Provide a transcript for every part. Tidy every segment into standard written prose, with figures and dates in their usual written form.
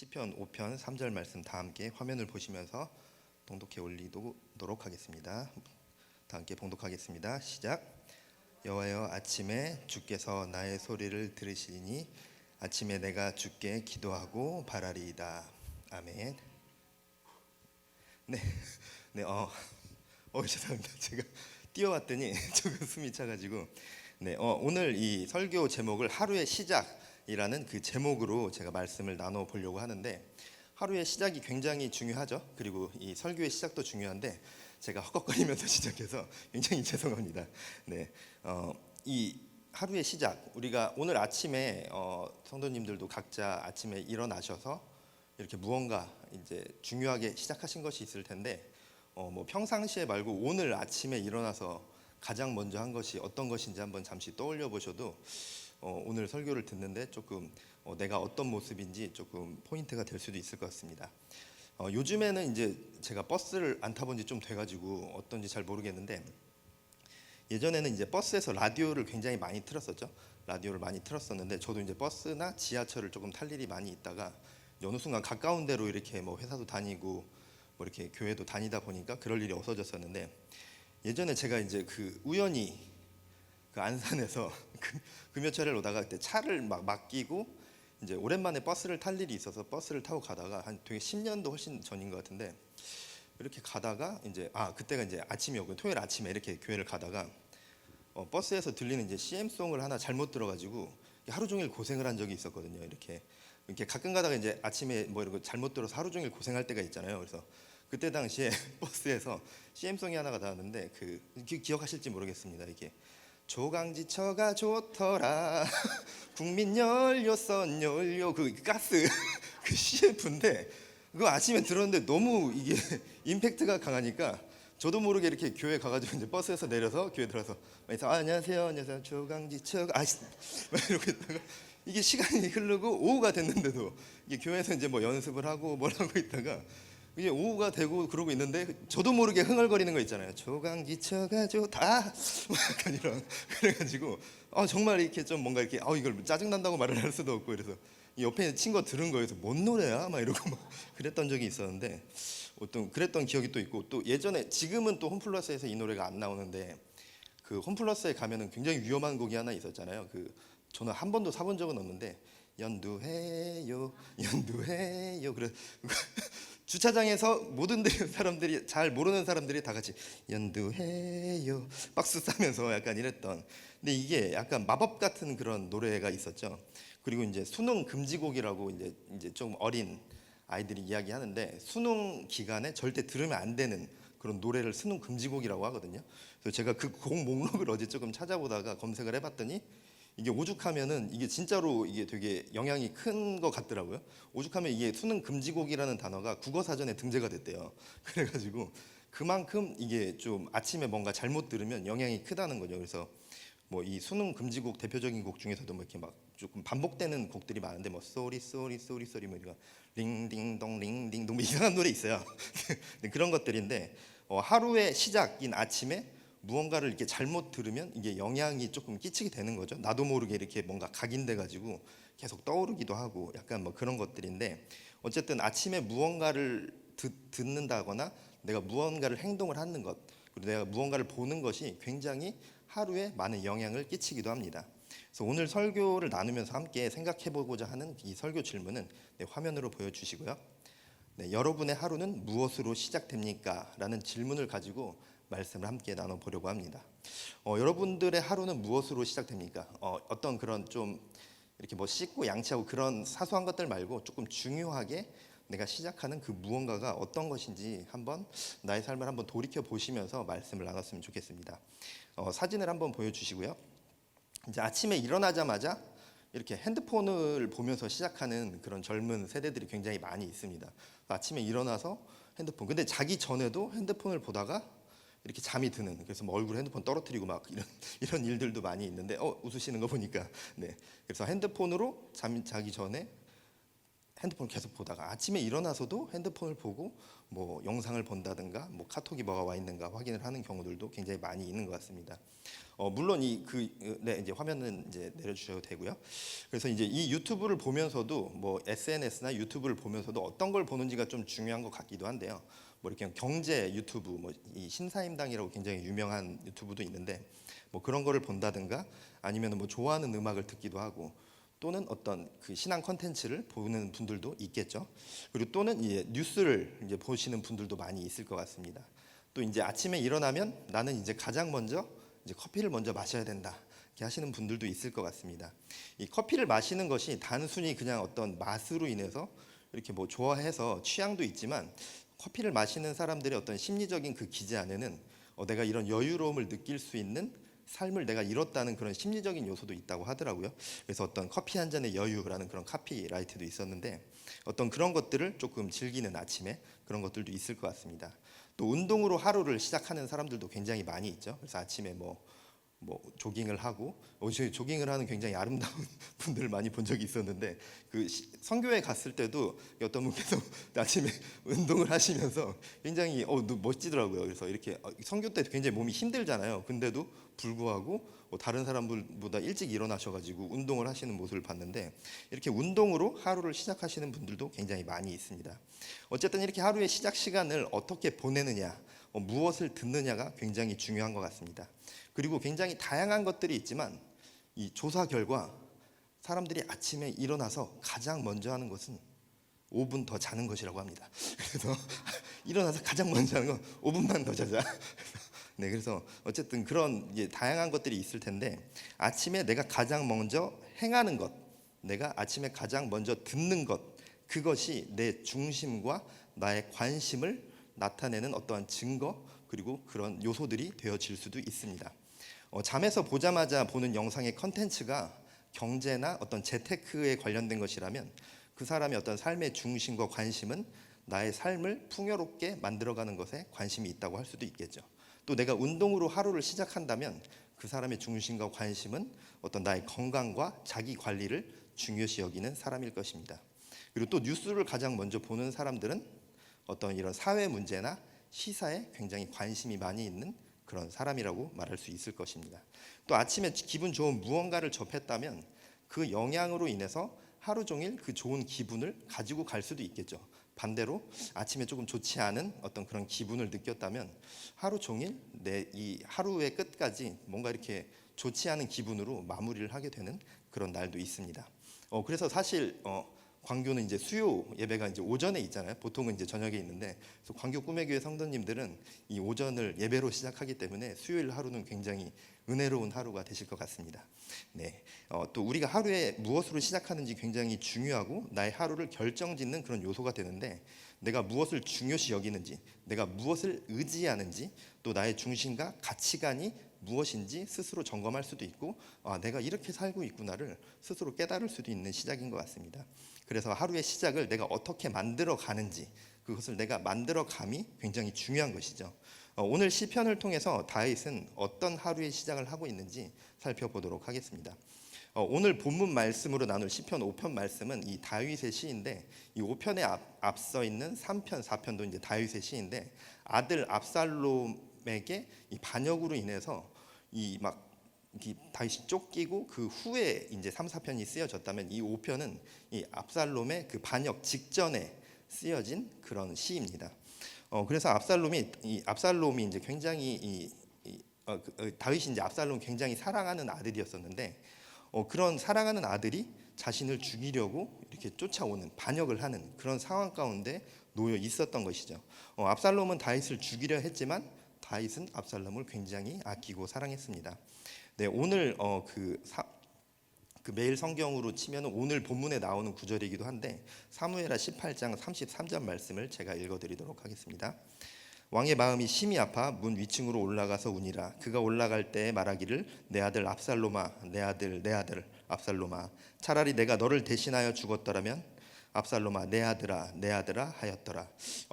시편 5편 3절 말씀 다 함께 화면을 보시면서 봉독해 올리도록 하겠습니다. 다 함께 봉독하겠습니다. 시작. 여호와여, 아침에 주께서 나의 소리를 들으시니 아침에 내가 주께 기도하고 바라리이다. 아멘. 네, 죄송합니다. 제가 뛰어왔더니 조금 숨이 차가지고 오늘 이 설교 제목을 하루의 시작이라는 그 제목으로 제가 말씀을 나눠 보려고 하는데, 하루의 시작이 굉장히 중요하죠. 그리고 이 설교의 시작도 중요한데 제가 헉헉거리면서 시작해서 굉장히 죄송합니다. 이 하루의 시작, 우리가 오늘 아침에 성도님들도 각자 아침에 일어나셔서 이렇게 무언가 이제 중요하게 시작하신 것이 있을 텐데, 평상시에 말고 오늘 아침에 일어나서 가장 먼저 한 것이 어떤 것인지 한번 잠시 떠올려 보셔도 오늘 설교를 듣는데 조금 내가 어떤 모습인지 조금 포인트가 될 수도 있을 것 같습니다. 요즘에는 이제 제가 버스를 안 타본 지 좀 돼가지고 어떤지 잘 모르겠는데, 예전에는 이제 버스에서 라디오를 굉장히 많이 틀었었죠. 라디오를 많이 틀었었는데 저도 이제 버스나 지하철을 조금 탈 일이 많이 있다가 어느 순간 가까운 데로 이렇게 회사도 다니고 이렇게 교회도 다니다 보니까 그럴 일이 없어졌었는데, 예전에 제가 이제 우연히 안산에서 금요철에 오다가 그때 차를 막 맡기고 이제 오랜만에 버스를 탈 일이 있어서 버스를 타고 가다가 한 되게 10년도 훨씬 전인 것 같은데, 이렇게 가다가 이제 그때가 이제 아침이었고 토요일 아침에 이렇게 교회를 가다가 버스에서 들리는 이제 CM송을 하나 잘못 들어가지고 하루 종일 고생을 한 적이 있었거든요. 이렇게 가끔 가다가 이제 아침에 이런 잘못 들어서 하루 종일 고생할 때가 있잖아요. 그래서 그때 당시에 버스에서 CM송이 하나가 나왔는데 기억하실지 모르겠습니다. 이게 조강지처가 좋더라 국민연료 선연료 가스 그 CF인데, 그거 아침에 들었는데 너무 이게 임팩트가 강하니까 저도 모르게 이렇게 교회 가가지고 이제 버스에서 내려서 교회 들어서 안녕하세요 조강지처가 이렇게 있다가 이게 시간이 흐르고 오후가 됐는데도 이게 교회에서 이제 연습을 하고 뭘 하고 있다가 이게 오후가 되고 그러고 있는데 저도 모르게 흥얼거리는 거 있잖아요. 조강지처가 좋다 약간 이런, 그래가지고 정말 이렇게 좀 뭔가 이렇게 이걸 짜증난다고 말을 할 수도 없고, 그래서 옆에 친구가 들은 거에서 뭔 노래야 막 이러고 그랬던 적이 있었는데, 그랬던 기억이 또 있고, 또 예전에 지금은 또 홈플러스에서 이 노래가 안 나오는데 홈플러스에 가면은 굉장히 위험한 곡이 하나 있었잖아요. 저는 한 번도 사본 적은 없는데 연두해요 그래 주차장에서 모든 사람들이 잘 모르는 사람들이 다 같이 연두해요 박수 싸면서 약간 이랬던, 근데 이게 약간 마법 같은 그런 노래가 있었죠. 그리고 이제 수능 금지곡이라고 이제 좀 어린 아이들이 이야기하는데, 수능 기간에 절대 들으면 안 되는 그런 노래를 수능 금지곡이라고 하거든요. 그래서 제가 그 곡 목록을 어제 조금 찾아보다가 검색을 해봤더니 이게 오죽하면은 이게 진짜로 이게 되게 영향이 큰 것 같더라고요. 오죽하면 이게 수능 금지곡이라는 단어가 국어사전에 등재가 됐대요. 그래가지고 그만큼 이게 좀 아침에 뭔가 잘못 들으면 영향이 크다는 거죠. 그래서 이 수능 금지곡 대표적인 곡 중에서도 이렇게 막 조금 반복되는 곡들이 많은데 쏘리 이런 링딩동 링딩동 이상한 노래 있어요. 그런 것들인데 하루의 시작인 아침에 무언가를 이렇게 잘못 들으면 이게 영향이 조금 끼치게 되는 거죠. 나도 모르게 이렇게 뭔가 각인돼 가지고 계속 떠오르기도 하고 약간 그런 것들인데, 어쨌든 아침에 무언가를 듣는다거나 내가 무언가를 행동을 하는 것, 그리고 내가 무언가를 보는 것이 굉장히 하루에 많은 영향을 끼치기도 합니다. 그래서 오늘 설교를 나누면서 함께 생각해 보고자 하는 이 설교 질문은 화면으로 보여주시고요. 여러분의 하루는 무엇으로 시작됩니까? 라는 질문을 가지고 말씀을 함께 나눠보려고 합니다. 여러분들의 하루는 무엇으로 시작됩니까? 어떤 그런 좀 이렇게 씻고 양치하고 그런 사소한 것들 말고 조금 중요하게 내가 시작하는 그 무언가가 어떤 것인지 한번 나의 삶을 한번 돌이켜 보시면서 말씀을 나눴으면 좋겠습니다. 사진을 한번 보여주시고요. 이제 아침에 일어나자마자 이렇게 핸드폰을 보면서 시작하는 그런 젊은 세대들이 굉장히 많이 있습니다. 아침에 일어나서 핸드폰, 근데 자기 전에도 핸드폰을 보다가 이렇게 잠이 드는, 그래서 얼굴에 핸드폰 떨어뜨리고 막 이런 일들도 많이 있는데 웃으시는 거 보니까 그래서 핸드폰으로 자기 전에 핸드폰을 계속 보다가 아침에 일어나서도 핸드폰을 보고 뭐 영상을 본다든가 뭐 카톡이 뭐가 와 있는가 확인을 하는 경우들도 굉장히 많이 있는 것 같습니다. 물론 이제 화면은 이제 내려주셔도 되고요. 그래서 이제 이 유튜브를 보면서도 뭐 SNS나 유튜브를 보면서도 어떤 걸 보는지가 좀 중요한 것 같기도 한데요. 뭐 이렇게 경제 유튜브, 뭐 이 신사임당이라고 굉장히 유명한 유튜브도 있는데 뭐 그런 거를 본다든가 아니면 뭐 좋아하는 음악을 듣기도 하고 또는 어떤 그 신앙 컨텐츠를 보는 분들도 있겠죠. 그리고 또는 이제 뉴스를 이제 보시는 분들도 많이 있을 것 같습니다. 또 이제 아침에 일어나면 나는 이제 가장 먼저 이제 커피를 먼저 마셔야 된다. 이렇게 하시는 분들도 있을 것 같습니다. 이 커피를 마시는 것이 단순히 그냥 어떤 맛으로 인해서 이렇게 뭐 좋아해서 취향도 있지만 커피를 마시는 사람들의 어떤 심리적인 그 기제 안에는 내가 이런 여유로움을 느낄 수 있는 삶을 내가 잃었다는 그런 심리적인 요소도 있다고 하더라고요. 그래서 어떤 커피 한 잔의 여유라는 그런 카피라이트도 있었는데 어떤 그런 것들을 조금 즐기는 아침에 그런 것들도 있을 것 같습니다. 또 운동으로 하루를 시작하는 사람들도 굉장히 많이 있죠. 그래서 아침에 뭐 조깅을 하고 저희 조깅을 하는 굉장히 아름다운 분들을 많이 본 적이 있었는데 그 선교회 갔을 때도 어떤 분께서 아침에 운동을 하시면서 굉장히 멋지더라고요. 그래서 이렇게 선교 때 굉장히 몸이 힘들잖아요. 근데도 불구하고 다른 사람들보다 일찍 일어나셔가지고 운동을 하시는 모습을 봤는데 이렇게 운동으로 하루를 시작하시는 분들도 굉장히 많이 있습니다. 어쨌든 이렇게 하루의 시작 시간을 어떻게 보내느냐, 무엇을 듣느냐가 굉장히 중요한 것 같습니다. 그리고 굉장히 다양한 것들이 있지만 이 조사 결과 사람들이 아침에 일어나서 가장 먼저 하는 것은 5분 더 자는 것이라고 합니다. 그래서 일어나서 가장 먼저 하는 건 5분만 더 자자. 네, 그래서 어쨌든 그런 다양한 것들이 있을 텐데 아침에 내가 가장 먼저 행하는 것, 내가 아침에 가장 먼저 듣는 것, 그것이 내 중심과 나의 관심을 나타내는 어떠한 증거 그리고 그런 요소들이 되어질 수도 있습니다. 잠에서 보자마자 보는 영상의 컨텐츠가 경제나 어떤 재테크에 관련된 것이라면 그 사람의 어떤 삶의 중심과 관심은 나의 삶을 풍요롭게 만들어가는 것에 관심이 있다고 할 수도 있겠죠. 또 내가 운동으로 하루를 시작한다면 그 사람의 중심과 관심은 어떤 나의 건강과 자기 관리를 중요시 여기는 사람일 것입니다. 그리고 또 뉴스를 가장 먼저 보는 사람들은 어떤 이런 사회 문제나 시사에 굉장히 관심이 많이 있는 그런 사람이라고 말할 수 있을 것입니다. 또 아침에 기분 좋은 무언가를 접했다면 그 영향으로 인해서 하루 종일 그 좋은 기분을 가지고 갈 수도 있겠죠. 반대로 아침에 조금 좋지 않은 어떤 그런 기분을 느꼈다면 하루 종일 내 이 하루의 끝까지 뭔가 이렇게 좋지 않은 기분으로 마무리를 하게 되는 그런 날도 있습니다. 그래서 사실 광교는 이제 수요 예배가 이제 오전에 있잖아요. 보통은 이제 저녁에 있는데, 그래서 광교 꿈의교회 성도님들은 이 오전을 예배로 시작하기 때문에 수요일 하루는 굉장히 은혜로운 하루가 되실 것 같습니다. 네, 또 우리가 하루에 무엇으로 시작하는지 굉장히 중요하고 나의 하루를 결정짓는 그런 요소가 되는데, 내가 무엇을 중요시 여기는지, 내가 무엇을 의지하는지, 또 나의 중심과 가치관이 무엇인지 스스로 점검할 수도 있고, 내가 이렇게 살고 있구나를 스스로 깨달을 수도 있는 시작인 것 같습니다. 그래서 하루의 시작을 내가 어떻게 만들어 가는지, 그것을 내가 만들어 감이 굉장히 중요한 것이죠. 오늘 시편을 통해서 다윗은 어떤 하루의 시작을 하고 있는지 살펴보도록 하겠습니다. 오늘 본문 말씀으로 나눌 시편 5편 말씀은 이 다윗의 시인데, 이 5편에 앞서 있는 3편, 4편도 이제 다윗의 시인데, 아들 압살롬에게 이 반역으로 인해서 다윗이 쫓기고 그 후에 이제 3, 4편이 쓰여졌다면, 이 5편은 이 압살롬의 그 반역 직전에 쓰여진 그런 시입니다. 그래서 압살롬이 이제 굉장히 다윗이 이제 압살롬 굉장히 사랑하는 아들이었었는데, 그런 사랑하는 아들이 자신을 죽이려고 이렇게 쫓아오는, 반역을 하는 그런 상황 가운데 놓여 있었던 것이죠. 압살롬은 다윗을 죽이려 했지만 다윗은 압살롬을 굉장히 아끼고 사랑했습니다. 네, 오늘 그 매일 성경으로 치면 오늘 본문에 나오는 구절이기도 한데, 사무엘하 18장 33절 말씀을 제가 읽어드리도록 하겠습니다. 왕의 마음이 심히 아파 문 위층으로 올라가서 우니라. 그가 올라갈 때에 말하기를, 내 아들 압살롬아, 내 아들 압살롬아, 차라리 내가 너를 대신하여 죽었더라면 압살롬아 내 아들아 내 아들아 하였더라.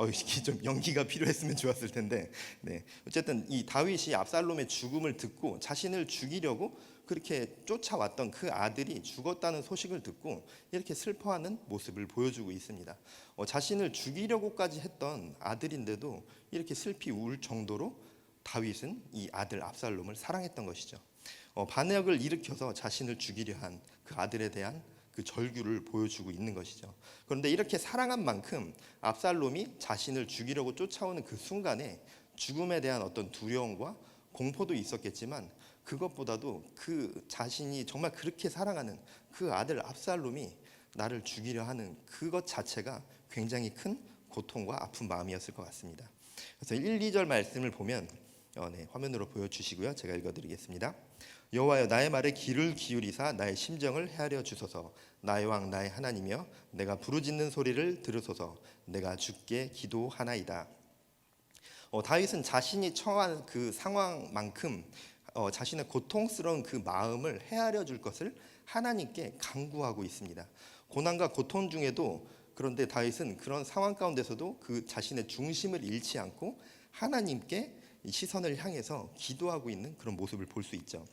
이게 좀 연기가 필요했으면 좋았을 텐데, 네. 어쨌든 이 다윗이 압살롬의 죽음을 듣고 자신을 죽이려고 그렇게 쫓아왔던 그 아들이 죽었다는 소식을 듣고 이렇게 슬퍼하는 모습을 보여주고 있습니다. 자신을 죽이려고까지 했던 아들인데도 이렇게 슬피 울 정도로 다윗은 이 아들 압살롬을 사랑했던 것이죠. 반역을 일으켜서 자신을 죽이려 한 그 아들에 대한 그 절규를 보여주고 있는 것이죠. 그런데 이렇게 사랑한 만큼 압살롬이 자신을 죽이려고 쫓아오는 그 순간에 죽음에 대한 어떤 두려움과 공포도 있었겠지만, 그것보다도 그 자신이 정말 그렇게 사랑하는 그 아들 압살롬이 나를 죽이려 하는 그것 자체가 굉장히 큰 고통과 아픈 마음이었을 것 같습니다. 그래서 1, 2절 말씀을 보면 화면으로 보여주시고요. 제가 읽어드리겠습니다. 여호와여 나의 말에 귀를 기울이사 나의 심정을 헤아려 주소서. 나의 왕 나의 하나님이여 내가 부르짖는 소리를 들으소서. 내가 주께 기도하나이다. 다윗은 자신이 처한 그 상황만큼 자신의 고통스러운 그 마음을 헤아려 줄 것을 하나님께 간구하고 있습니다. 고난과 고통 중에도, 그런데 다윗은 그런 상황 가운데서도 그 자신의 중심을 잃지 않고 하나님께 시선을 향해서 기도하고 있는 그런 모습을 볼 수 있죠.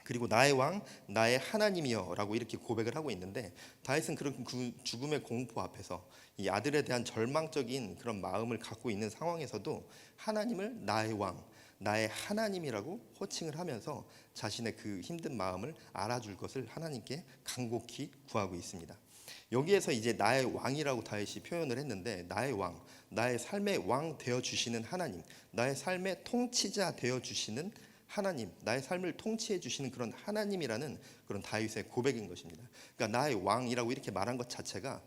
그리고 나의 왕 나의 하나님이여 라고 이렇게 고백을 하고 있는데, 다윗은 그런 그 죽음의 공포 앞에서 이 아들에 대한 절망적인 그런 마음을 갖고 있는 상황에서도 하나님을 나의 왕 나의 하나님이라고 호칭을 하면서 자신의 그 힘든 마음을 알아줄 것을 하나님께 간곡히 구하고 있습니다. 여기에서 이제 나의 왕이라고 다윗이 표현을 했는데, 나의 왕, 나의 삶의 왕 되어 주시는 하나님, 나의 삶의 통치자 되어 주시는 하나님, 나의 삶을 통치해 주시는 그런 하나님이라는 그런 다윗의 고백인 것입니다. 그러니까 나의 왕이라고 이렇게 말한 것 자체가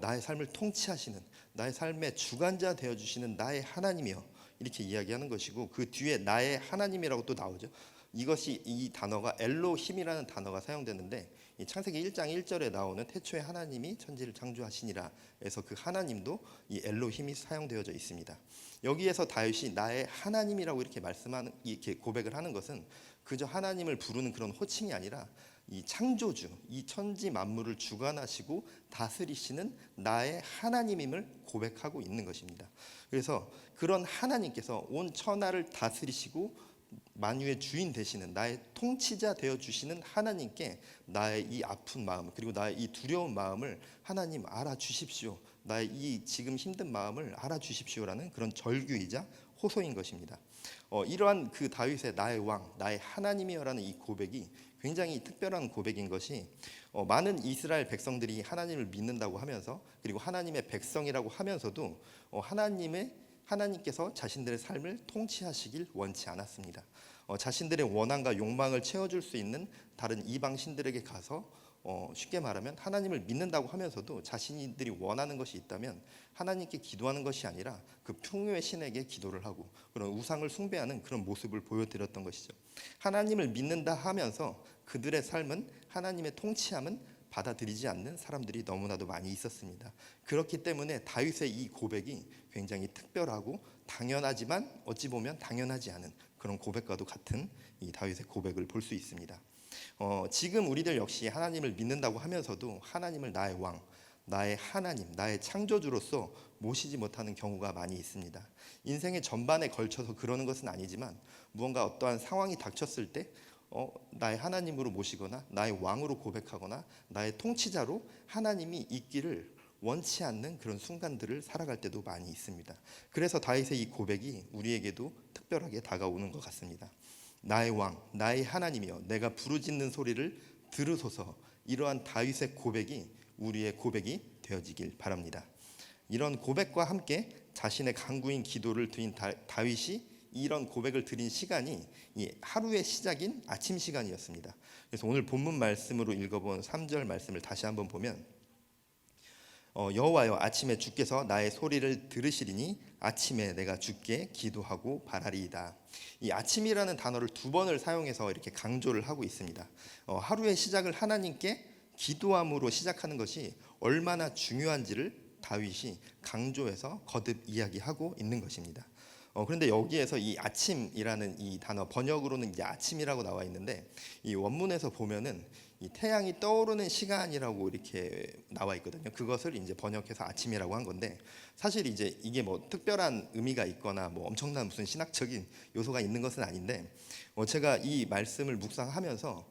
나의 삶을 통치하시는, 나의 삶의 주관자 되어 주시는 나의 하나님이여 이렇게 이야기하는 것이고, 그 뒤에 나의 하나님이라고 또 나오죠. 이것이, 이 단어가 엘로힘이라는 단어가 사용되는데, 이 창세기 1장 1절에 나오는 태초에 하나님이 천지를 창조하시니라 에서 그 하나님도 이 엘로힘이 사용되어져 있습니다. 여기에서 다윗이 나의 하나님이라고 이렇게 말씀하는, 이렇게 고백을 하는 것은 그저 하나님을 부르는 그런 호칭이 아니라 이 창조주, 이 천지 만물을 주관하시고 다스리시는 나의 하나님임을 고백하고 있는 것입니다. 그래서 그런 하나님께서 온 천하를 다스리시고 만유의 주인 되시는 나의 통치자 되어 주시는 하나님께 나의 이 아픈 마음, 그리고 나의 이 두려운 마음을 하나님 알아주십시오, 나의 이 지금 힘든 마음을 알아주십시오라는 그런 절규이자 호소인 것입니다. 이러한 그 다윗의 나의 왕 나의 하나님이여라는 이 고백이 굉장히 특별한 고백인 것이, 많은 이스라엘 백성들이 하나님을 믿는다고 하면서, 그리고 하나님의 백성이라고 하면서도 하나님께서 자신들의 삶을 통치하시길 원치 않았습니다. 자신들의 원한과 욕망을 채워줄 수 있는 다른 이방 신들에게 가서 쉽게 말하면 하나님을 믿는다고 하면서도 자신들이 원하는 것이 있다면 하나님께 기도하는 것이 아니라 그 풍요의 신에게 기도를 하고 그런 우상을 숭배하는 그런 모습을 보여드렸던 것이죠. 하나님을 믿는다 하면서 그들의 삶은 하나님의 통치함은 받아들이지 않는 사람들이 너무나도 많이 있었습니다. 그렇기 때문에 다윗의 이 고백이 굉장히 특별하고 당연하지만 어찌 보면 당연하지 않은 그런 고백과도 같은 이 다윗의 고백을 볼 수 있습니다. 지금 우리들 역시 하나님을 믿는다고 하면서도 하나님을 나의 왕, 나의 하나님, 나의 창조주로서 모시지 못하는 경우가 많이 있습니다. 인생의 전반에 걸쳐서 그러는 것은 아니지만 무언가 어떠한 상황이 닥쳤을 때 나의 하나님으로 모시거나 나의 왕으로 고백하거나 나의 통치자로 하나님이 있기를 원치 않는 그런 순간들을 살아갈 때도 많이 있습니다. 그래서 다윗의 이 고백이 우리에게도 특별하게 다가오는 것 같습니다. 나의 왕, 나의 하나님이여 내가 부르짖는 소리를 들으소서. 이러한 다윗의 고백이 우리의 고백이 되어지길 바랍니다. 이런 고백과 함께 자신의 간구인 기도를 드린 다윗이 이런 고백을 드린 시간이 이 하루의 시작인 아침 시간이었습니다. 그래서 오늘 본문 말씀으로 읽어본 3절 말씀을 다시 한번 보면, 여호와여 아침에 주께서 나의 소리를 들으시리니 아침에 내가 주께 기도하고 바라리이다. 이 아침이라는 단어를 2번을 사용해서 이렇게 강조를 하고 있습니다. 하루의 시작을 하나님께 기도함으로 시작하는 것이 얼마나 중요한지를 다윗이 강조해서 거듭 이야기하고 있는 것입니다. 그런데 여기에서 이 아침이라는 이 단어 번역으로는 이제 아침이라고 나와 있는데 이 원문에서 보면은 이 태양이 떠오르는 시간이라고 이렇게 나와 있거든요. 그것을 이제 번역해서 아침이라고 한 건데 사실 이제 이게 뭐 특별한 의미가 있거나 뭐 엄청난 무슨 신학적인 요소가 있는 것은 아닌데 제가 이 말씀을 묵상하면서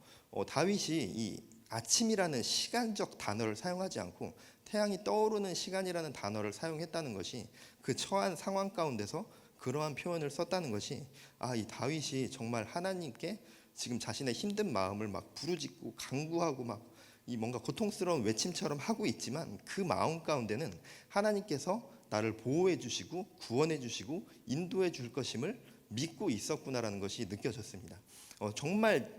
다윗이 이 아침이라는 시간적 단어를 사용하지 않고 태양이 떠오르는 시간이라는 단어를 사용했다는 것이 그 처한 상황 가운데서 그러한 표현을 썼다는 것이 이 다윗이 정말 하나님께 지금 자신의 힘든 마음을 막 부르짖고 간구하고 막 이 뭔가 고통스러운 외침처럼 하고 있지만 그 마음 가운데는 하나님께서 나를 보호해 주시고 구원해 주시고 인도해 줄 것임을 믿고 있었구나라는 것이 느껴졌습니다. 정말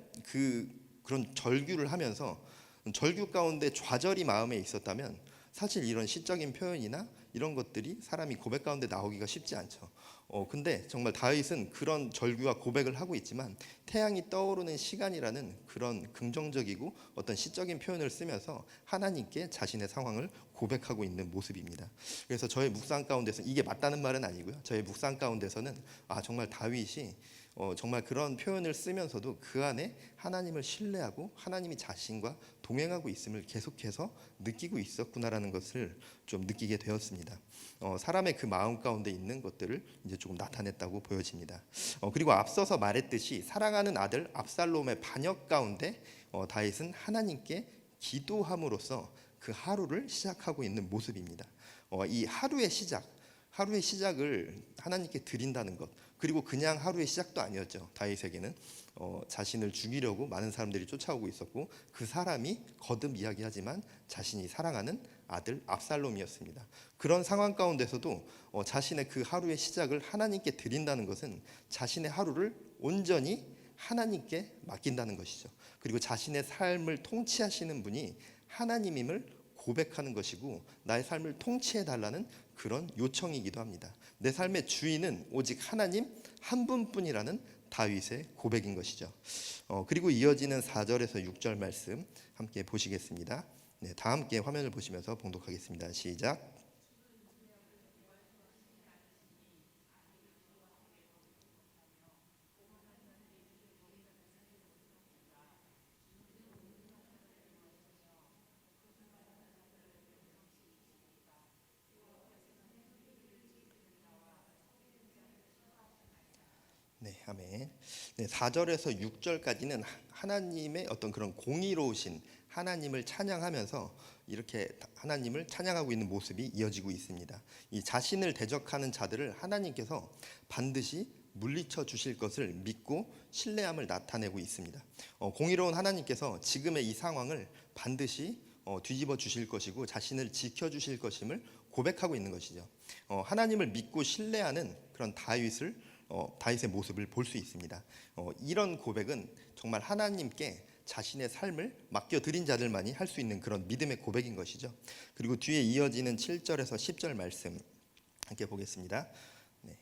그런 절규를 하면서 절규 가운데 좌절이 마음에 있었다면 사실 이런 시적인 표현이나 이런 것들이 사람이 고백 가운데 나오기가 쉽지 않죠. 근데 정말 다윗은 그런 절규와 고백을 하고 있지만 태양이 떠오르는 시간이라는 그런 긍정적이고 어떤 시적인 표현을 쓰면서 하나님께 자신의 상황을 고백하고 있는 모습입니다. 그래서 저의 묵상 가운데서 이게 맞다는 말은 아니고요. 저의 묵상 가운데서는 정말 다윗이 정말 그런 표현을 쓰면서도 그 안에 하나님을 신뢰하고 하나님이 자신과 동행하고 있음을 계속해서 느끼고 있었구나라는 것을 좀 느끼게 되었습니다. 사람의 그 마음 가운데 있는 것들을 이제 조금 나타냈다고 보여집니다. 그리고 앞서서 말했듯이 사랑하는 아들 압살롬의 반역 가운데 다윗은 하나님께 기도함으로써 그 하루를 시작하고 있는 모습입니다. 이 하루의 시작을 하나님께 드린다는 것, 그리고 그냥 하루의 시작도 아니었죠. 다윗에게는 자신을 죽이려고 많은 사람들이 쫓아오고 있었고 그 사람이 거듭 이야기하지만 자신이 사랑하는 아들 압살롬이었습니다. 그런 상황 가운데서도 자신의 그 하루의 시작을 하나님께 드린다는 것은 자신의 하루를 온전히 하나님께 맡긴다는 것이죠. 그리고 자신의 삶을 통치하시는 분이 하나님임을 고백하는 것이고 나의 삶을 통치해 달라는 그런 요청이기도 합니다. 내 삶의 주인은 오직 하나님 한 분뿐이라는 다윗의 고백인 것이죠. 그리고 이어지는 4절에서 6절 말씀 함께 보시겠습니다. 네, 다 함께 화면을 보시면서 봉독하겠습니다. 시작. 네, 아멘. 네, 4절에서 6절까지는 하나님의 어떤 그런 공의로우신 하나님을 찬양하면서 이렇게 하나님을 찬양하고 있는 모습이 이어지고 있습니다. 이 자신을 대적하는 자들을 하나님께서 반드시 물리쳐 주실 것을 믿고 신뢰함을 나타내고 있습니다. 공의로운 하나님께서 지금의 이 상황을 반드시 뒤집어 주실 것이고 자신을 지켜 주실 것임을 고백하고 있는 것이죠. 하나님을 믿고 신뢰하는 그런 다윗의 모습을 볼 수 있습니다. 이런 고백은 정말 하나님께 자신의 삶을 맡겨드린 자들만이 할 수 있는 그런 믿음의 고백인 것이죠. 그리고 뒤에 이어지는 7절에서 10절 말씀 함께 보겠습니다. 네,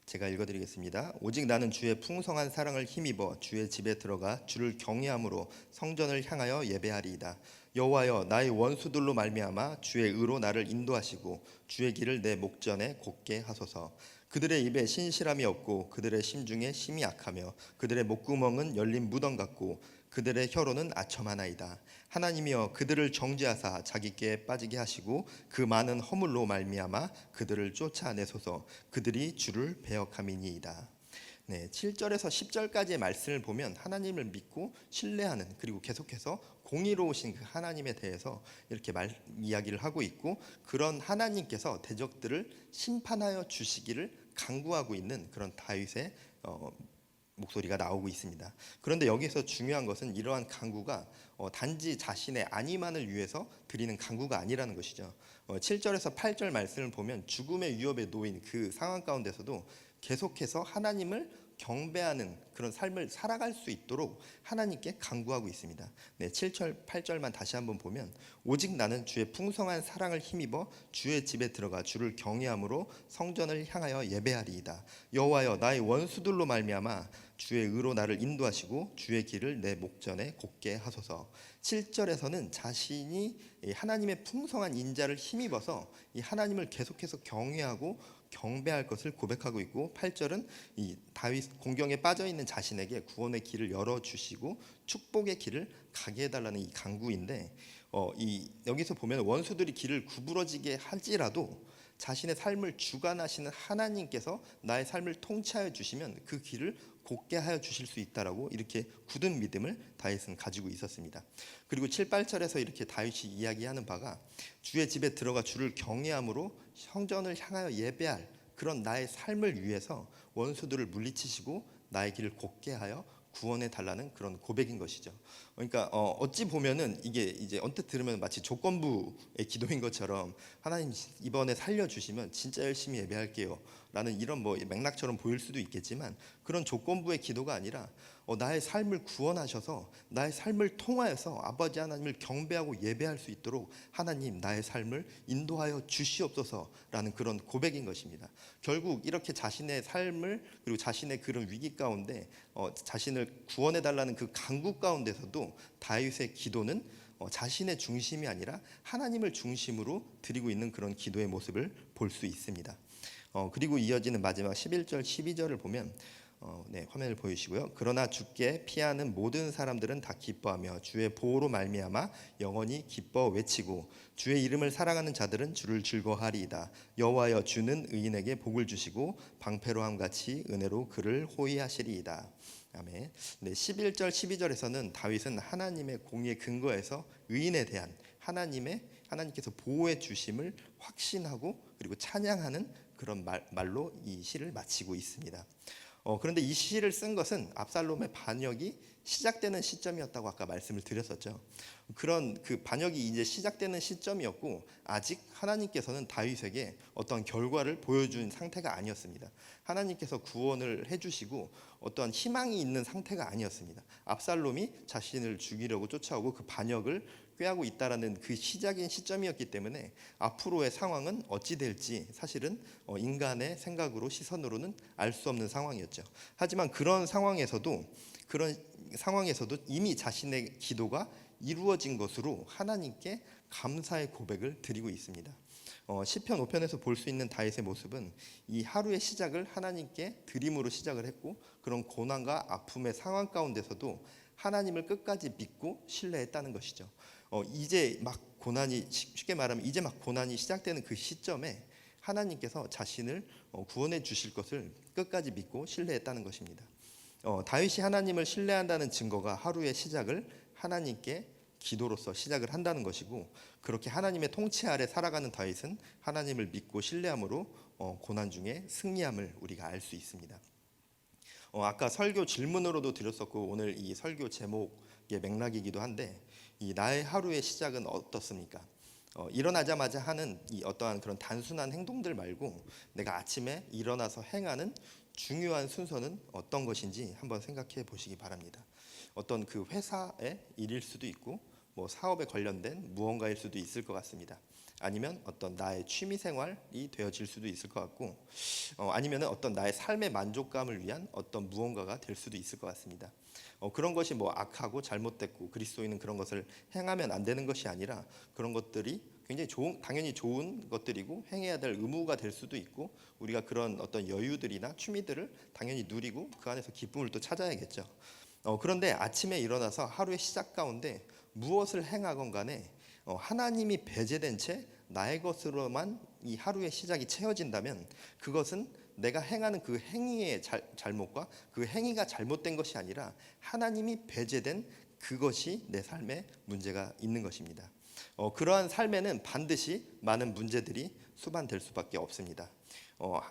제가 읽어드리겠습니다. 오직 나는 주의 풍성한 사랑을 힘입어 주의 집에 들어가 주를 경외함으로 성전을 향하여 예배하리이다. 여호와여 나의 원수들로 말미암아 주의 의로 나를 인도하시고 주의 길을 내 목전에 곧게 하소서. 그들의 입에 신실함이 없고 그들의 심중에 심이 악하며 그들의 목구멍은 열린 무덤 같고 그들의 혀로는 아첨하나이다. 하나님이여 그들을 정죄하사 자기께 빠지게 하시고 그 많은 허물로 말미암아 그들을 쫓아내소서. 그들이 주를 배역함이니이다. 네, 7절에서 10절까지의 말씀을 보면 하나님을 믿고 신뢰하는 그리고 계속해서 공의로우신 그 하나님에 대해서 이렇게 이야기를 하고 있고 그런 하나님께서 대적들을 심판하여 주시기를 간구하고 있는 그런 다윗의 목소리가 나오고 있습니다. 그런데 여기서 중요한 것은 이러한 간구가 단지 자신의 안위만을 위해서 드리는 간구가 아니라는 것이죠. 7절에서 8절 말씀을 보면 죽음의 위협에 놓인 그 상황 가운데서도 계속해서 하나님을 경배하는 그런 삶을 살아갈 수 있도록 하나님께 간구하고 있습니다. 네, 7절, 8절만 다시 한번 보면 오직 나는 주의 풍성한 사랑을 힘입어 주의 집에 들어가 주를 경외함으로 성전을 향하여 예배하리이다. 여호와여 나의 원수들로 말미암아 주의 의로 나를 인도하시고 주의 길을 내 목전에 곧게 하소서. 7절에서는 자신이 하나님의 풍성한 인자를 힘입어서 이 하나님을 계속해서 경외하고 경배할 것을 고백하고 있고, 8절은 이 다윗 공경에 빠져 있는 자신에게 구원의 길을 열어 주시고 축복의 길을 가게 해달라는 이 간구인데, 이 여기서 보면 원수들이 길을 구부러지게 할지라도 자신의 삶을 주관하시는 하나님께서 나의 삶을 통치하여 주시면 그 길을 곧게 하여 주실 수 있다라고 이렇게 굳은 믿음을 다윗은 가지고 있었습니다. 그리고 7, 8절에서 이렇게 다윗이 이야기하는 바가 주의 집에 들어가 주를 경외함으로 성전을 향하여 예배할 그런 나의 삶을 위해서 원수들을 물리치시고 나의 길을 곧게 하여 구원해 달라는 그런 고백인 것이죠. 그러니까 어찌 보면은 이게 이제 언뜻 들으면 마치 조건부의 기도인 것처럼, 하나님 이번에 살려주시면 진짜 열심히 예배할게요 라는 이런 뭐 맥락처럼 보일 수도 있겠지만, 그런 조건부의 기도가 아니라 나의 삶을 구원하셔서 나의 삶을 통하여서 아버지 하나님을 경배하고 예배할 수 있도록 하나님 나의 삶을 인도하여 주시옵소서라는 그런 고백인 것입니다. 결국 이렇게 자신의 삶을, 그리고 자신의 그런 위기 가운데 자신을 구원해 달라는 그 간구 가운데서도 다윗의 기도는 자신의 중심이 아니라 하나님을 중심으로 드리고 있는 그런 기도의 모습을 볼 수 있습니다. 그리고 이어지는 마지막 11절 12절을 보면 네, 화면을 보여주시고요. 그러나 주께 피하는 모든 사람들은 다 기뻐하며 주의 보호로 말미암아 영원히 기뻐 외치고 주의 이름을 사랑하는 자들은 주를 즐거워하리이다. 여호와여 주는 의인에게 복을 주시고 방패로함 같이 은혜로 그를 호위하시리이다. 아멘. 네, 11절 12절에서는 다윗은 하나님의 공의의 근거에서 의인에 대한 하나님께서 보호해 주심을 확신하고 그리고 찬양하는 그런 말로 이 시를 마치고 있습니다. 그런데 이 시를 쓴 것은 압살롬의 반역이 시작되는 시점이었다고 아까 말씀을 드렸었죠. 그런 그 반역이 이제 시작되는 시점이었고, 아직 하나님께서는 다윗에게 어떤 결과를 보여준 상태가 아니었습니다. 하나님께서 구원을 해주시고 어떠한 희망이 있는 상태가 아니었습니다. 압살롬이 자신을 죽이려고 쫓아오고 그 반역을 꾀하고 있다라는 그 시작인 시점이었기 때문에 앞으로의 상황은 어찌 될지 사실은 인간의 생각으로, 시선으로는 알 수 없는 상황이었죠. 하지만 그런 상황에서도 이미 자신의 기도가 이루어진 것으로 하나님께 감사의 고백을 드리고 있습니다. 시편 5편에서 볼 수 있는 다윗의 모습은 이 하루의 시작을 하나님께 드림으로 시작을 했고, 그런 고난과 아픔의 상황 가운데서도 하나님을 끝까지 믿고 신뢰했다는 것이죠. 이제 막 고난이, 쉽게 말하면 이제 막 고난이 시작되는 그 시점에 하나님께서 자신을 구원해 주실 것을 끝까지 믿고 신뢰했다는 것입니다. 다윗이 하나님을 신뢰한다는 증거가 하루의 시작을 하나님께 기도로서 시작을 한다는 것이고, 그렇게 하나님의 통치 아래 살아가는 다윗은 하나님을 믿고 신뢰함으로 고난 중에 승리함을 우리가 알 수 있습니다. 아까 설교 질문으로도 드렸었고 오늘 이 설교 제목의 맥락이기도 한데, 이 나의 하루의 시작은 어떻습니까? 일어나자마자 하는 이 어떠한 그런 단순한 행동들 말고 내가 아침에 일어나서 행하는 중요한 순서는 어떤 것인지 한번 생각해 보시기 바랍니다. 어떤 그 회사의 일일 수도 있고, 뭐 사업에 관련된 무언가일 수도 있을 것 같습니다. 아니면 어떤 나의 취미 생활이 되어질 수도 있을 것 같고, 아니면 어떤 나의 삶의 만족감을 위한 어떤 무언가가 될 수도 있을 것 같습니다. 그런 것이 뭐 악하고 잘못됐고 그리스도인은 그런 것을 행하면 안 되는 것이 아니라, 그런 것들이 굉장히 당연히 좋은 것들이고 행해야 될 의무가 될 수도 있고, 우리가 그런 어떤 여유들이나 취미들을 당연히 누리고 그 안에서 기쁨을 또 찾아야겠죠. 그런데 아침에 일어나서 하루의 시작 가운데 무엇을 행하건 간에 하나님이 배제된 채 나의 것으로만 이 하루의 시작이 채워진다면, 그것은 내가 행하는 그 행위의 잘못과 그 행위가 잘못된 것이 아니라 하나님이 배제된 그것이 내 삶에 문제가 있는 것입니다. 그러한 삶에는 반드시 많은 문제들이 수반될 수밖에 없습니다.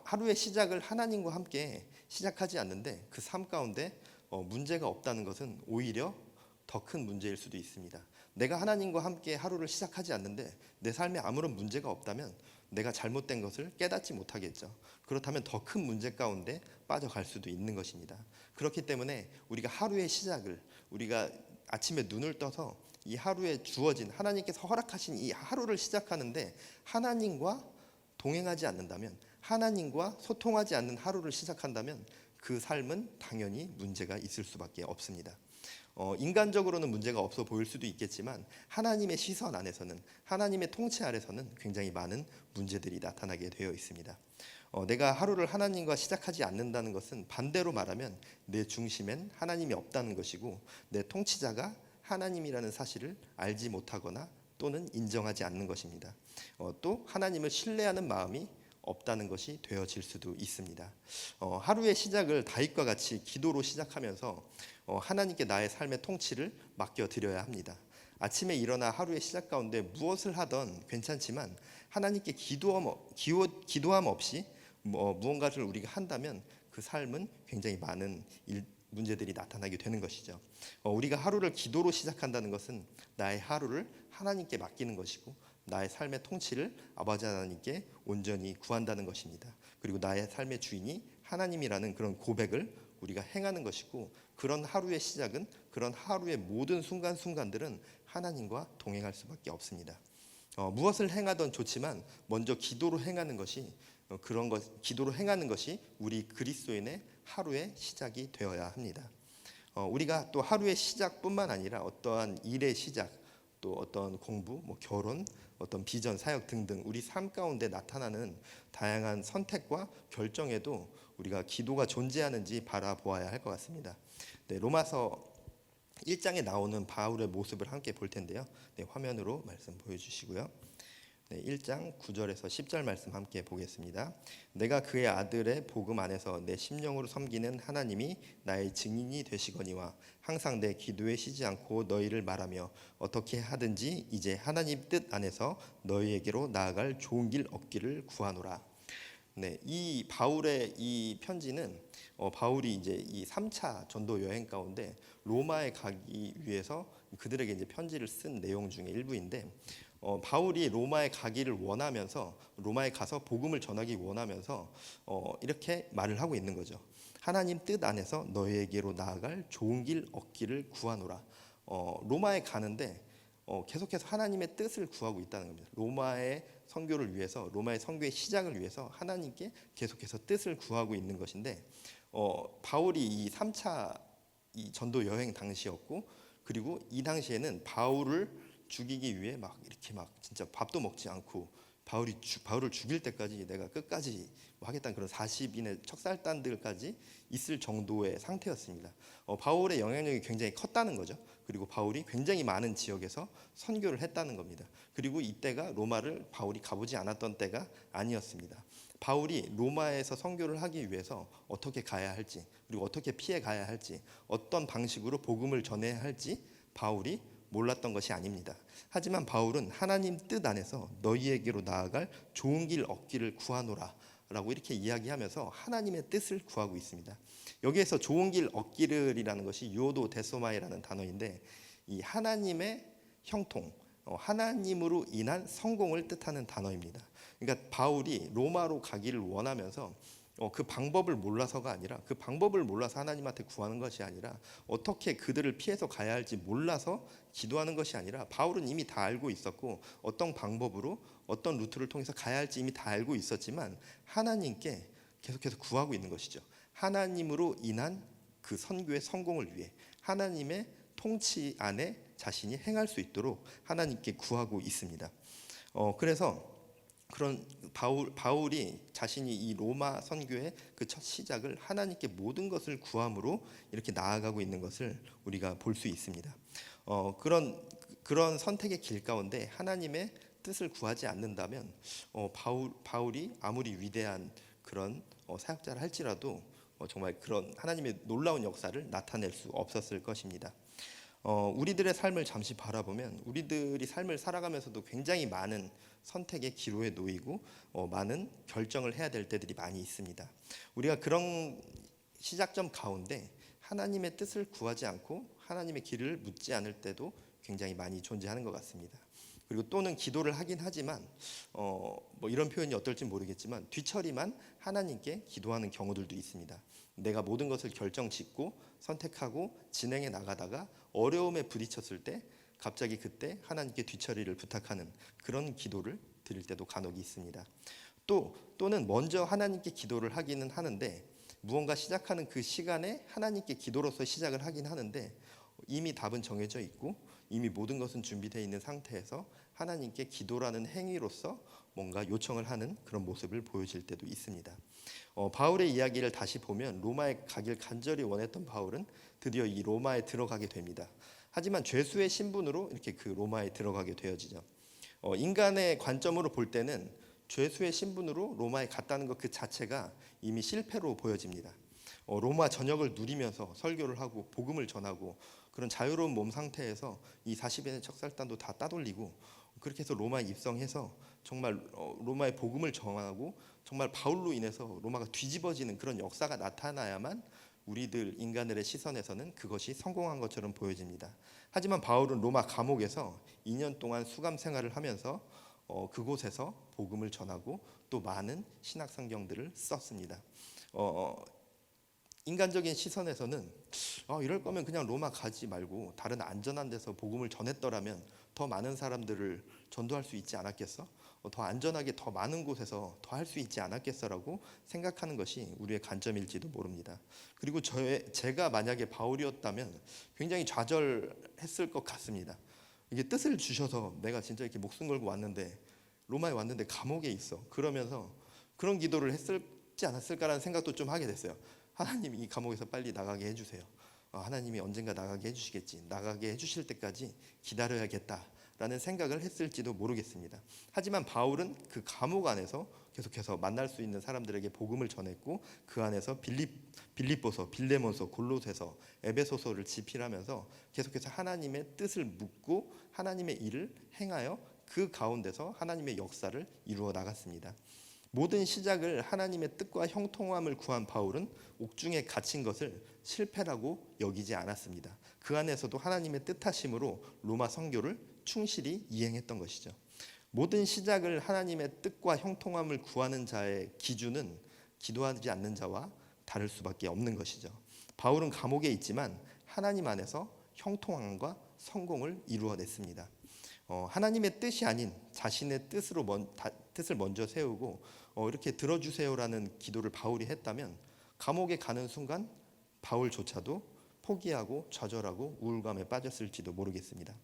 하루의 시작을 하나님과 함께 시작하지 않는데 그 삶 가운데 문제가 없다는 것은 오히려 더 큰 문제일 수도 있습니다. 내가 하나님과 함께 하루를 시작하지 않는데 내 삶에 아무런 문제가 없다면 내가 잘못된 것을 깨닫지 못하겠죠. 그렇다면 더 큰 문제 가운데 빠져갈 수도 있는 것입니다. 그렇기 때문에 우리가 하루의 시작을, 우리가 아침에 눈을 떠서 이 하루에 주어진 하나님께서 허락하신 이 하루를 시작하는데 하나님과 동행하지 않는다면, 하나님과 소통하지 않는 하루를 시작한다면 그 삶은 당연히 문제가 있을 수밖에 없습니다. 인간적으로는 문제가 없어 보일 수도 있겠지만 하나님의 시선 안에서는, 하나님의 통치 아래서는 굉장히 많은 문제들이 나타나게 되어 있습니다. 내가 하루를 하나님과 시작하지 않는다는 것은 반대로 말하면 내 중심엔 하나님이 없다는 것이고, 내 통치자가 하나님이라는 사실을 알지 못하거나 또는 인정하지 않는 것입니다. 또 하나님을 신뢰하는 마음이 없다는 것이 되어질 수도 있습니다. 하루의 시작을 다윗과 같이 기도로 시작하면서 하나님께 나의 삶의 통치를 맡겨드려야 합니다. 아침에 일어나 하루의 시작 가운데 무엇을 하던 괜찮지만 하나님께 기도함 없이 무언가를 우리가 한다면 그 삶은 굉장히 많은 문제들이 나타나게 되는 것이죠. 우리가 하루를 기도로 시작한다는 것은 나의 하루를 하나님께 맡기는 것이고, 나의 삶의 통치를 아버지 하나님께 온전히 구한다는 것입니다. 그리고 나의 삶의 주인이 하나님이라는 그런 고백을 우리가 행하는 것이고, 그런 하루의 시작은, 그런 하루의 모든 순간순간들은 하나님과 동행할 수밖에 없습니다. 무엇을 행하던 좋지만 먼저 기도로 행하는 것이 기도로 행하는 것이 우리 그리스도인의 하루의 시작이 되어야 합니다. 우리가 또 하루의 시작뿐만 아니라 어떠한 일의 시작, 또 어떤 공부, 결혼, 어떤 비전, 사역 등등 우리 삶 가운데 나타나는 다양한 선택과 결정에도 우리가 기도가 존재하는지 바라보아야 할 것 같습니다. 네, 로마서 1장에 나오는 바울의 모습을 함께 볼 텐데요. 네, 화면으로 말씀 보여주시고요. 네, 1장 9절에서 10절 말씀 함께 보겠습니다. 내가 그의 아들의 복음 안에서 내 심령으로 섬기는 하나님이 나의 증인이 되시거니와 항상 내 기도에 쉬지 않고 너희를 말하며 어떻게 하든지 이제 하나님 뜻 안에서 너희에게로 나아갈 좋은 길 얻기를 구하노라. 네, 이 바울의 이 편지는 바울이 이제 이 3차 전도 여행 가운데 로마에 가기 위해서 그들에게 이제 편지를 쓴 내용 중에 일부인데, 바울이 로마에 가기를 원하면서, 로마에 가서 복음을 전하기 원하면서 이렇게 말을 하고 있는 거죠. 하나님 뜻 안에서 너희에게로 나아갈 좋은 길 얻기를 구하노라. 로마에 가는데 계속해서 하나님의 뜻을 구하고 있다는 겁니다. 로마의 선교를 위해서, 로마의 선교의 시작을 위해서 하나님께 계속해서 뜻을 구하고 있는 것인데, 바울이 이 3차 이 전도 여행 당시였고, 그리고 이 당시에는 바울을 죽이기 위해 이렇게 진짜 밥도 먹지 않고 바울을 죽일 때까지 내가 끝까지 하겠다는 그런 40인의 척살단들까지 있을 정도의 상태였습니다. 바울의 영향력이 굉장히 컸다는 거죠. 그리고 바울이 굉장히 많은 지역에서 선교를 했다는 겁니다. 그리고 이때가 로마를 바울이 가보지 않았던 때가 아니었습니다. 바울이 로마에서 선교를 하기 위해서 어떻게 가야 할지, 그리고 어떻게 피해 가야 할지, 어떤 방식으로 복음을 전해야 할지 바울이 몰랐던 것이 아닙니다. 하지만 바울은 하나님 뜻 안에서 너희에게로 나아갈 좋은 길 얻기를 구하노라 라고 이렇게 이야기하면서 하나님의 뜻을 구하고 있습니다. 여기에서 좋은 길 얻기를이라는 것이 요도 데소마이라는 단어인데, 이 하나님의 형통, 하나님으로 인한 성공을 뜻하는 단어입니다. 그러니까 바울이 로마로 가기를 원하면서 그 방법을 몰라서가 아니라, 그 방법을 몰라서 하나님한테 구하는 것이 아니라, 어떻게 그들을 피해서 가야 할지 몰라서 기도하는 것이 아니라, 바울은 이미 다 알고 있었고 어떤 방법으로 어떤 루트를 통해서 가야 할지 이미 다 알고 있었지만 하나님께 계속해서 구하고 있는 것이죠. 하나님으로 인한 그 선교의 성공을 위해 하나님의 통치 안에 자신이 행할 수 있도록 하나님께 구하고 있습니다. 그래서 그런 바울이 자신이 이 로마 선교의 그 첫 시작을 하나님께 모든 것을 구함으로 이렇게 나아가고 있는 것을 우리가 볼 수 있습니다. 그런 선택의 길 가운데 하나님의 뜻을 구하지 않는다면 바울이 아무리 위대한 그런 사역자를 할지라도 정말 그런 하나님의 놀라운 역사를 나타낼 수 없었을 것입니다. 우리들의 삶을 잠시 바라보면 우리들이 삶을 살아가면서도 굉장히 많은 선택의 기로에 놓이고 많은 결정을 해야 될 때들이 많이 있습니다. 우리가 그런 시작점 가운데 하나님의 뜻을 구하지 않고 하나님의 길을 묻지 않을 때도 굉장히 많이 존재하는 것 같습니다. 그리고 또는 기도를 하긴 하지만 이런 표현이 어떨지 모르겠지만 뒤처리만 하나님께 기도하는 경우들도 있습니다. 내가 모든 것을 결정짓고 선택하고 진행해 나가다가 어려움에 부딪혔을 때 갑자기 그때 하나님께 뒤처리를 부탁하는 그런 기도를 드릴 때도 간혹 있습니다. 또는 먼저 하나님께 기도를 하기는 하는데, 무언가 시작하는 그 시간에 하나님께 기도로서 시작을 하긴 하는데 이미 답은 정해져 있고 이미 모든 것은 준비되어 있는 상태에서 하나님께 기도라는 행위로서 뭔가 요청을 하는 그런 모습을 보여질 때도 있습니다. 바울의 이야기를 다시 보면 로마에 가길 간절히 원했던 바울은 드디어 이 로마에 들어가게 됩니다. 하지만 죄수의 신분으로 이렇게 그 로마에 들어가게 되어지죠. 인간의 관점으로 볼 때는 죄수의 신분으로 로마에 갔다는 것 그 자체가 이미 실패로 보여집니다. 로마 전역을 누리면서 설교를 하고 복음을 전하고 그런 자유로운 몸 상태에서 이 40인의 척살단도 다 따돌리고 그렇게 해서 로마에 입성해서 정말 로마의 복음을 전하고 정말 바울로 인해서 로마가 뒤집어지는 그런 역사가 나타나야만 우리들 인간들의 시선에서는 그것이 성공한 것처럼 보여집니다. 하지만 바울은 로마 감옥에서 2년 동안 수감 생활을 하면서 그곳에서 복음을 전하고 또 많은 신학 성경들을 썼습니다. 인간적인 시선에서는 이럴 거면 그냥 로마 가지 말고 다른 안전한 데서 복음을 전했더라면 더 많은 사람들을 전도할 수 있지 않았겠어? 더 안전하게 더 많은 곳에서 더 할 수 있지 않았겠어라고 생각하는 것이 우리의 관점일지도 모릅니다. 그리고 제가 만약에 바울이었다면 굉장히 좌절했을 것 같습니다. 이게 뜻을 주셔서 내가 진짜 이렇게 목숨 걸고 왔는데 로마에 왔는데 감옥에 있어. 그러면서 그런 기도를 했을지 않았을까라는 생각도 좀 하게 됐어요. 하나님 이 감옥에서 빨리 나가게 해주세요. 하나님이 언젠가 나가게 해주시겠지. 나가게 해주실 때까지 기다려야겠다라는 생각을 했을지도 모르겠습니다. 하지만 바울은 그 감옥 안에서 계속해서 만날 수 있는 사람들에게 복음을 전했고 그 안에서 빌립보서, 빌레몬서, 골로새서, 에베소서를 집필하면서 계속해서 하나님의 뜻을 묻고 하나님의 일을 행하여 그 가운데서 하나님의 역사를 이루어 나갔습니다. 모든 시작을 하나님의 뜻과 형통함을 구한 바울은 옥중에 갇힌 것을 실패라고 여기지 않았습니다. 그 안에서도 하나님의 뜻하심으로 로마 선교를 충실히 이행했던 것이죠. 모든 시작을 하나님의 뜻과 형통함을 구하는 자의 기준은 기도하지 않는 자와 다를 수밖에 없는 것이죠. 바울은 감옥에 있지만 하나님 안에서 형통함과 성공을 이루어냈습니다. 하나님의 뜻이 아닌 자신의 뜻을 먼저 세우고 이렇게 들어주세요라는 기도를 바울이 했다면 감옥에 가는 순간 바울조차도 포기하고 좌절하고 우울감에 빠졌을지도 모르겠습니다.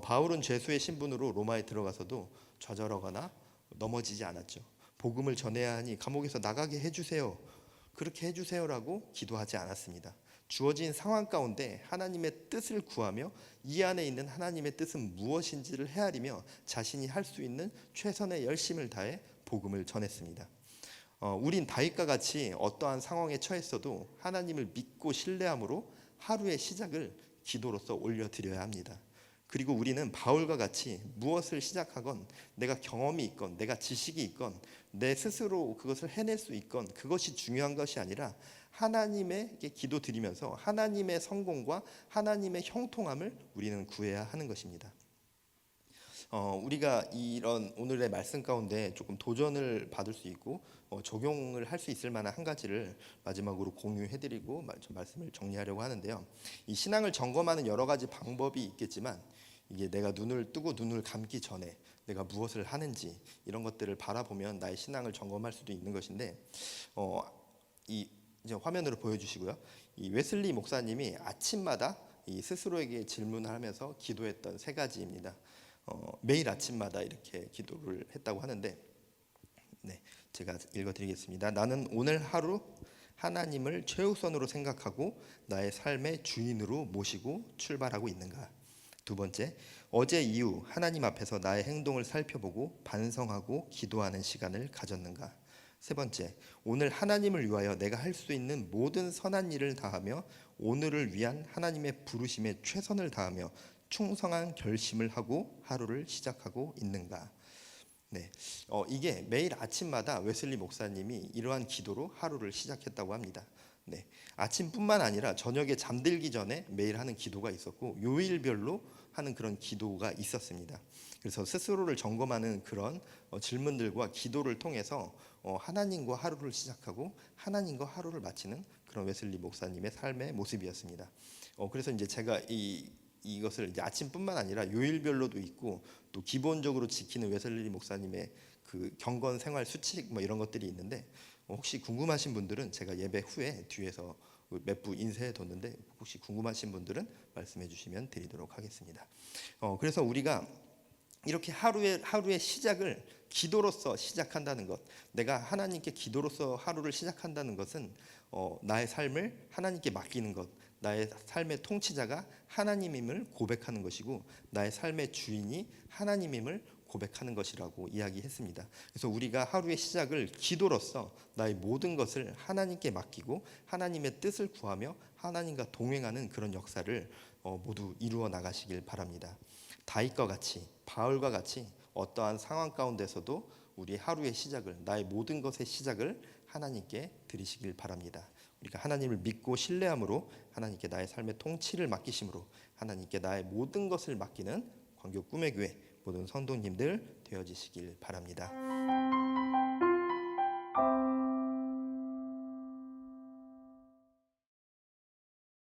바울은 죄수의 신분으로 로마에 들어가서도 좌절하거나 넘어지지 않았죠. 복음을 전해야 하니 감옥에서 나가게 해주세요. 그렇게 해주세요라고 기도하지 않았습니다. 주어진 상황 가운데 하나님의 뜻을 구하며 이 안에 있는 하나님의 뜻은 무엇인지를 헤아리며 자신이 할 수 있는 최선의 열심을 다해 복음을 전했습니다. 우린 다윗과 같이 어떠한 상황에 처했어도 하나님을 믿고 신뢰함으로 하루의 시작을 기도로서 올려드려야 합니다. 그리고 우리는 바울과 같이 무엇을 시작하건 내가 경험이 있건 내가 지식이 있건 내 스스로 그것을 해낼 수 있건 그것이 중요한 것이 아니라 하나님에게 기도드리면서 하나님의 성공과 하나님의 형통함을 우리는 구해야 하는 것입니다. 우리가 이런 오늘의 말씀 가운데 조금 도전을 받을 수 있고 적용을 할 수 있을 만한 한 가지를 마지막으로 공유해드리고 말씀을 정리하려고 하는데요. 이 신앙을 점검하는 여러 가지 방법이 있겠지만 이게 내가 눈을 뜨고 눈을 감기 전에 내가 무엇을 하는지 이런 것들을 바라보면 나의 신앙을 점검할 수도 있는 것인데 이제 화면으로 보여주시고요. 이 웨슬리 목사님이 아침마다 이 스스로에게 질문을 하면서 기도했던 세 가지입니다. 매일 아침마다 이렇게 기도를 했다고 하는데 제가 읽어드리겠습니다. 나는 오늘 하루 하나님을 최우선으로 생각하고 나의 삶의 주인으로 모시고 출발하고 있는가? 두 번째, 어제 이후 하나님 앞에서 나의 행동을 살펴보고 반성하고 기도하는 시간을 가졌는가? 세 번째, 오늘 하나님을 위하여 내가 할 수 있는 모든 선한 일을 다하며 오늘을 위한 하나님의 부르심에 최선을 다하며 충성한 결심을 하고 하루를 시작하고 있는가? 이게 매일 아침마다 웨슬리 목사님이 이러한 기도로 하루를 시작했다고 합니다. 아침뿐만 아니라 저녁에 잠들기 전에 매일 하는 기도가 있었고 요일별로 하는 그런 기도가 있었습니다. 그래서 스스로를 점검하는 그런 질문들과 기도를 통해서 하나님과 하루를 시작하고 하나님과 하루를 마치는 그런 웨슬리 목사님의 삶의 모습이었습니다. 그래서 이제 제가 이것을 이제 아침뿐만 아니라 요일별로도 있고 또 기본적으로 지키는 웨슬리 목사님의 그 경건 생활 수칙 이런 것들이 있는데 혹시 궁금하신 분들은 제가 예배 후에 뒤에서 몇 부 인쇄해 뒀는데 혹시 궁금하신 분들은 말씀해 주시면 드리도록 하겠습니다. 그래서 우리가 이렇게 하루의 시작을 기도로서 시작한다는 것, 내가 하나님께 기도로서 하루를 시작한다는 것은 나의 삶을 하나님께 맡기는 것, 나의 삶의 통치자가 하나님임을 고백하는 것이고 나의 삶의 주인이 하나님임을 고백하는 것이라고 이야기했습니다. 그래서 우리가 하루의 시작을 기도로서 나의 모든 것을 하나님께 맡기고 하나님의 뜻을 구하며 하나님과 동행하는 그런 역사를 모두 이루어 나가시길 바랍니다. 다윗과 같이, 바울과 같이 어떠한 상황 가운데서도 우리 하루의 시작을, 나의 모든 것의 시작을 하나님께 드리시길 바랍니다. 우리가 하나님을 믿고 신뢰함으로 하나님께 나의 삶의 통치를 맡기심으로 하나님께 나의 모든 것을 맡기는 광교 꿈의 교회 모든 성도님들 되어지시길 바랍니다.